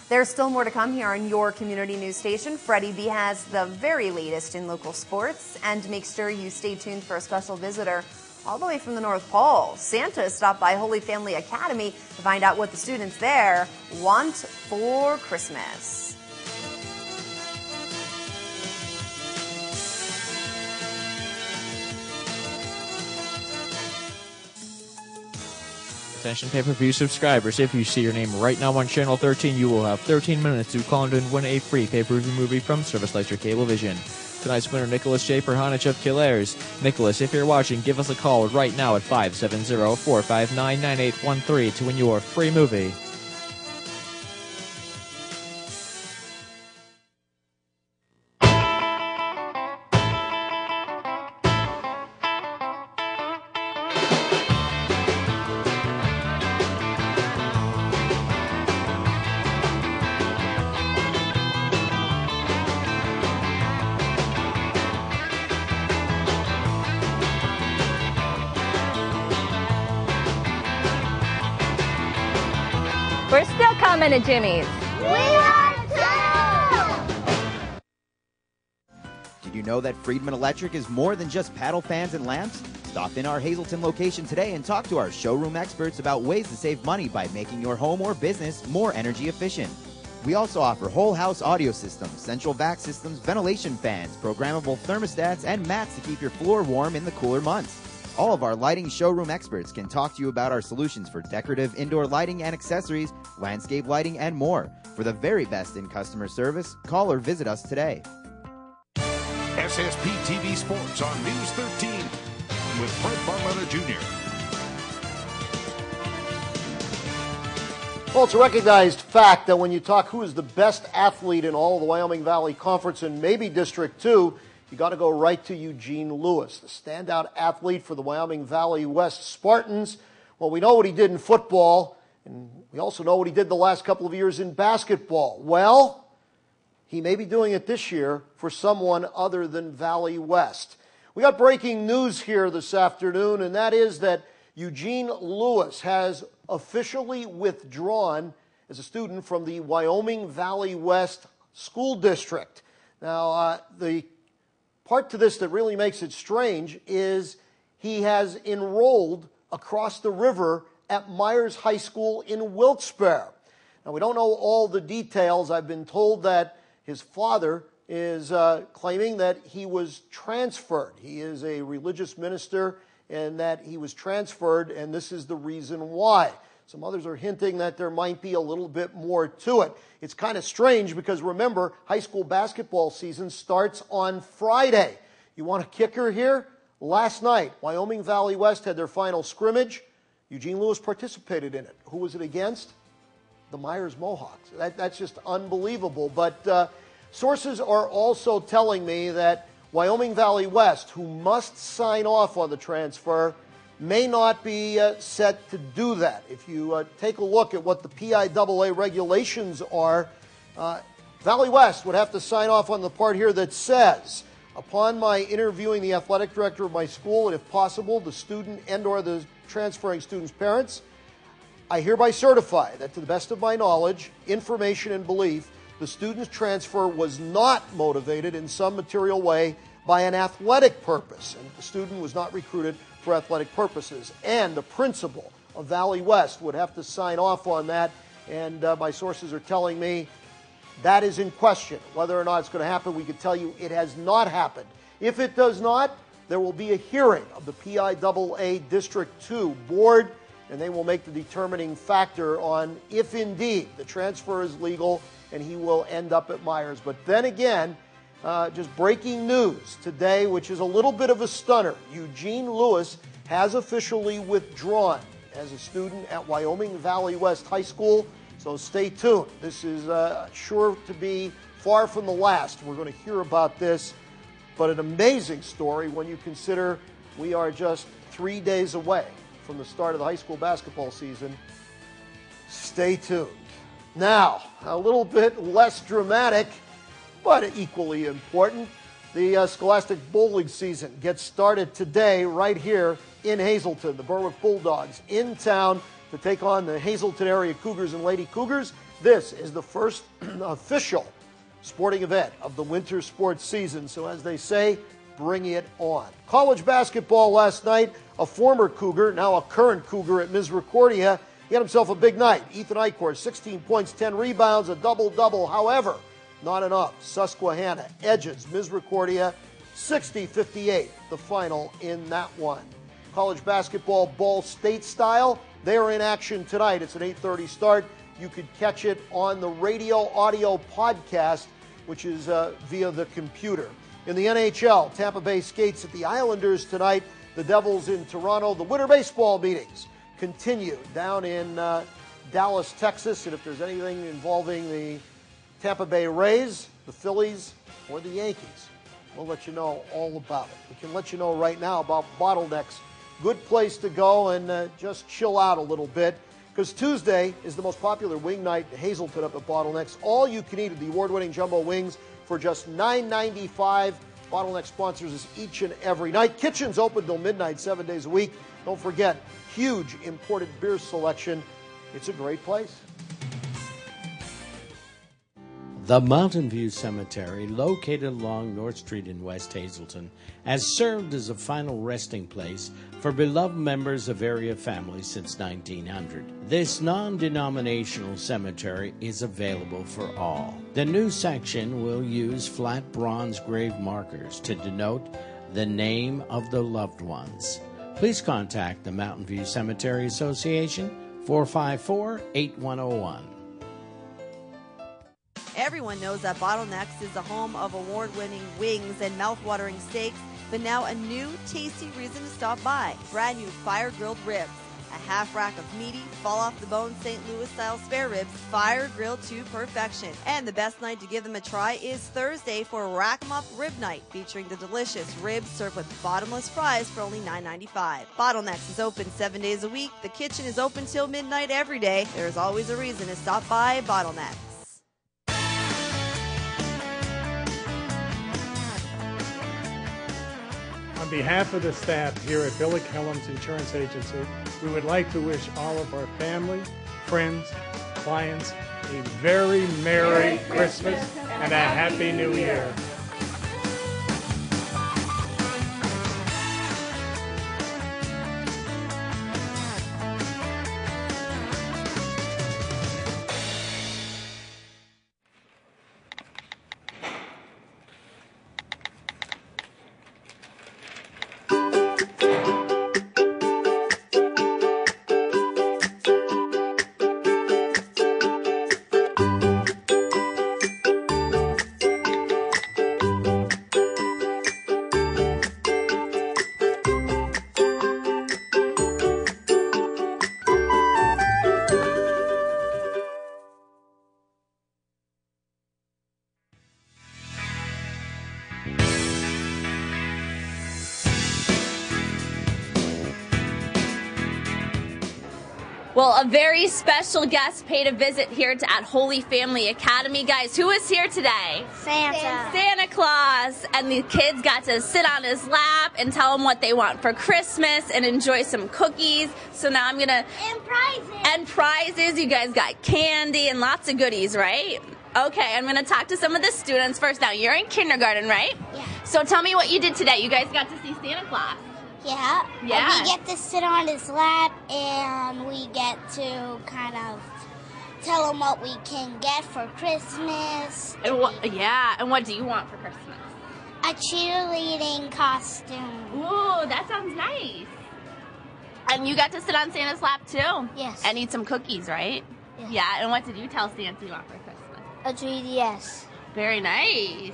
There's still more to come here on your community news station. Freddie B has the very latest in local sports, and make sure you stay tuned for a special visitor all the way from the North Pole. Santa stopped by Holy Family Academy to find out what the students there want for Christmas. Attention pay-per-view subscribers, if you see your name right now on Channel 13, you will have 13 minutes to call in and win a free pay-per-view movie from Service Electric Cablevision. Tonight's winner, Nicholas J. Perhanich of Killares. Nicholas, if you're watching, give us a call right now at 570-459-9813 to win your free movie. We're still coming to Jimmy's. We are too! Did you know that Friedman Electric is more than just paddle fans and lamps? Stop in our Hazleton location today and talk to our showroom experts about ways to save money by making your home or business more energy efficient. We also offer whole house audio systems, central vac systems, ventilation fans, programmable thermostats, and mats to keep your floor warm in the cooler months. All of our lighting showroom experts can talk to you about our solutions for decorative indoor lighting and accessories, landscape lighting, and more. For the very best in customer service, call or visit us today. SSP TV Sports on News 13 with Fred Barletta Jr. Well, it's a recognized fact that when you talk who is the best athlete in all of the Wyoming Valley Conference and maybe District 2, you got to go right to Eugene Lewis, the standout athlete for the Wyoming Valley West Spartans. Well, we know what he did in football, and we also know what he did the last couple of years in basketball. Well, he may be doing it this year for someone other than Valley West. We got breaking news here this afternoon, and that is that Eugene Lewis has officially withdrawn as a student from the Wyoming Valley West School District. Now, the part to this that really makes it strange is he has enrolled across the river at Myers High School in Wilkes-Barre. Now, we don't know all the details. I've been told that his father is claiming that he was transferred. He is a religious minister and that he was transferred, and this is the reason why. Some others are hinting that there might be a little bit more to it. It's kind of strange because, remember, high school basketball season starts on Friday. You want a kicker here? Last night, Wyoming Valley West had their final scrimmage. Eugene Lewis participated in it. Who was it against? The Myers Mohawks. That's just unbelievable. But sources are also telling me that Wyoming Valley West, who must sign off on the transfer, may not be set to do that. If you take a look at what the PIAA regulations are, Valley West would have to sign off on the part here that says, upon my interviewing the athletic director of my school, and if possible, the student and or the transferring student's parents, I hereby certify that to the best of my knowledge, information, and belief, the student's transfer was not motivated in some material way by an athletic purpose, and the student was not recruited for athletic purposes. And the principal of Valley West would have to sign off on that, and my sources are telling me that is in question. Whether or not it's going to happen, we can tell you it has not happened. If it does not, there will be a hearing of the PIAA District 2 Board, and they will make the determining factor on if indeed the transfer is legal and he will end up at Myers. But then again, just breaking news today, which is a little bit of a stunner. Eugene Lewis has officially withdrawn as a student at Wyoming Valley West High School. So stay tuned. This is sure to be far from the last. We're going to hear about this, but an amazing story when you consider we are just 3 days away from the start of the high school basketball season. Stay tuned. Now, a little bit less dramatic, but equally important. The Scholastic Bowling season gets started today right here in Hazleton. The Berwick Bulldogs in town to take on the Hazleton area Cougars and Lady Cougars. This is the first official sporting event of the winter sports season. So as they say, bring it on. College basketball last night, a former Cougar, now a current Cougar at Misericordia. He had himself a big night. Ethan Eichhorst, 16 points, 10 rebounds, a double-double. However, not enough. Susquehanna edges Misericordia 60-58, the final in that one. College basketball, Ball State style. They are in action tonight. It's an 8:30 start. You could catch it on the radio audio podcast, which is via the computer. In the NHL, Tampa Bay skates at the Islanders tonight. The Devils in Toronto. The winter baseball meetings continue down in Dallas, Texas. And if there's anything involving the Tampa Bay Rays, the Phillies, or the Yankees, we'll let you know all about it. We can let you know right now about Bottlenecks. Good place to go and just chill out a little bit, because Tuesday is the most popular wing night in Hazleton up at Bottlenecks. All you can eat of the award-winning jumbo wings for just $9.95. Bottleneck sponsors us each and every night. Kitchen's open till midnight, 7 days a week. Don't forget, huge imported beer selection. It's a great place. The Mountain View Cemetery, located along North Street in West Hazleton, has served as a final resting place for beloved members of area families since 1900. This non-denominational cemetery is available for all. The new section will use flat bronze grave markers to denote the name of the loved ones. Please contact the Mountain View Cemetery Association, 454-8101. Everyone knows that Bottlenecks is the home of award-winning wings and mouth-watering steaks, but now a new tasty reason to stop by. Brand new fire-grilled ribs. A half rack of meaty, fall-off-the-bone St. Louis-style spare ribs, fire-grilled to perfection. And the best night to give them a try is Thursday for Rack 'em Up Rib Night, featuring the delicious ribs served with bottomless fries for only $9.95. Bottlenecks is open 7 days a week. The kitchen is open till midnight every day. There's always a reason to stop by Bottlenecks. On behalf of the staff here at Billick Helms Insurance Agency, we would like to wish all of our family, friends, clients a very Merry Christmas and a Happy New Year. Well, a very special guest paid a visit here at Holy Family Academy. Guys, who is here today? Santa Claus. And the kids got to sit on his lap and tell him what they want for Christmas and enjoy some cookies. So now I'm going to... And prizes. And prizes. You guys got candy and lots of goodies, right? Okay, I'm going to talk to some of the students first. Now, you're in kindergarten, right? Yeah. So tell me what you did today. You guys got to see Santa Claus. Yeah. Yeah. And we get to sit on his lap, and we get to kind of tell him what we can get for Christmas. And what do you want for Christmas? A cheerleading costume. Ooh, that sounds nice. And you got to sit on Santa's lap too? Yes. And eat some cookies, right? Yes. Yeah, and what did you tell Santa you want for Christmas? A 3DS. Very nice.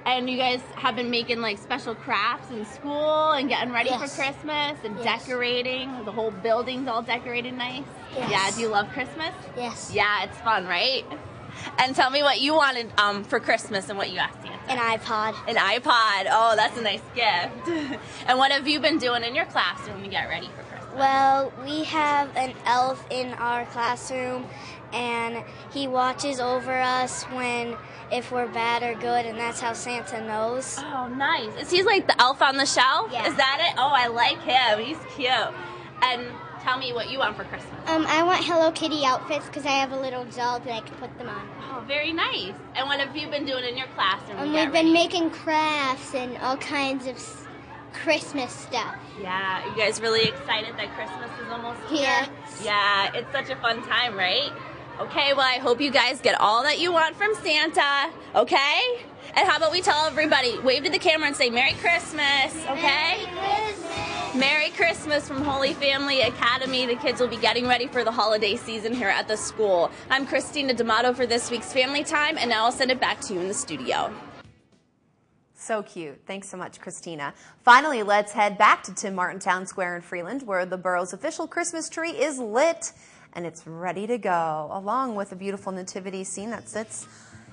And you guys have been making like special crafts in school and getting ready for Christmas and decorating. The whole building's all decorated nice. Yes. Yeah, do you love Christmas? Yes. Yeah, it's fun, right? And tell me what you wanted for Christmas and what you asked Santa. An iPod. An iPod. Oh, that's a nice gift. And what have you been doing in your classroom to get ready for Christmas? Well, we have an elf in our classroom, and he watches over us if we're bad or good, and that's how Santa knows. Oh, nice. Is he like the elf on the shelf? Yeah. Is that it? Oh, I like him. He's cute. And tell me what you want for Christmas. I want Hello Kitty outfits because I have a little doll that I can put them on. Oh, very nice. And what have you been doing in your classroom? We've been making crafts and all kinds of Christmas stuff. Yeah, you guys really excited that Christmas is almost here? Yes. Yeah, it's such a fun time, right? Okay, well, I hope you guys get all that you want from Santa, okay? And how about we tell everybody, wave to the camera and say Merry Christmas, okay? Merry Christmas. Merry Christmas from Holy Family Academy. The kids will be getting ready for the holiday season here at the school. I'm Christina D'Amato for this week's Family Time, and now I'll send it back to you in the studio. So cute. Thanks so much, Christina. Finally, let's head back to Tim Martin Town Square in Freeland, where the borough's official Christmas tree is lit and it's ready to go, along with a beautiful nativity scene that sits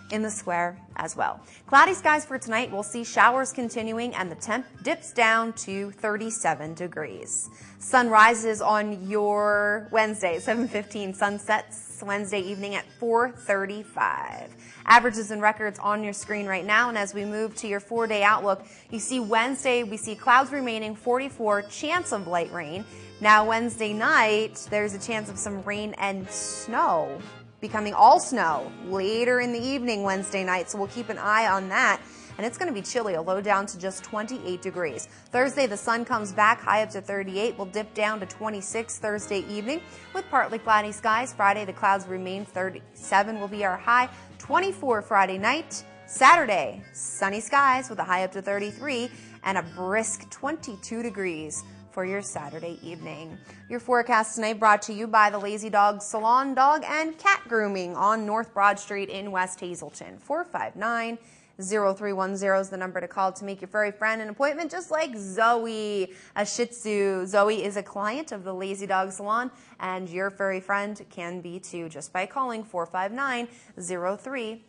in the square as well. Cloudy skies for tonight. We'll see showers continuing and the temp dips down to 37 degrees. Sun rises on your Wednesday, 7:15. Sun sets Wednesday evening at 4:35. Averages and records on your screen right now. And as we move to your 4-day outlook, you see Wednesday, we see clouds remaining, 44, chance of light rain. Now Wednesday night, there's a chance of some rain and snow, becoming all snow later in the evening Wednesday night. So we'll keep an eye on that. And it's going to be chilly, a low down to just 28 degrees. Thursday, the sun comes back, high up to 38. We'll dip down to 26 Thursday evening with partly cloudy skies. Friday, the clouds remain, 37 will be our high. 24 Friday night. Saturday, sunny skies with a high up to 33 and a brisk 22 degrees for your Saturday evening. Your forecast tonight brought to you by the Lazy Dog Salon, Dog and Cat Grooming on North Broad Street in West Hazelton. 459-0310 is the number to call to make your furry friend an appointment, just like Zoe, a Shih Tzu. Zoe is a client of the Lazy Dog Salon, and your furry friend can be too, just by calling 459-0310.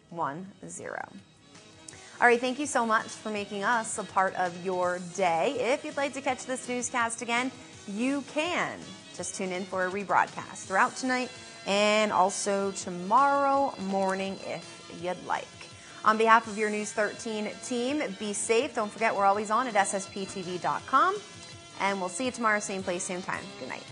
All right, thank you so much for making us a part of your day. If you'd like to catch this newscast again, you can. Just tune in for a rebroadcast throughout tonight and also tomorrow morning if you'd like. On behalf of your News 13 team, be safe. Don't forget, we're always on at ssptv.com. And we'll see you tomorrow, same place, same time. Good night.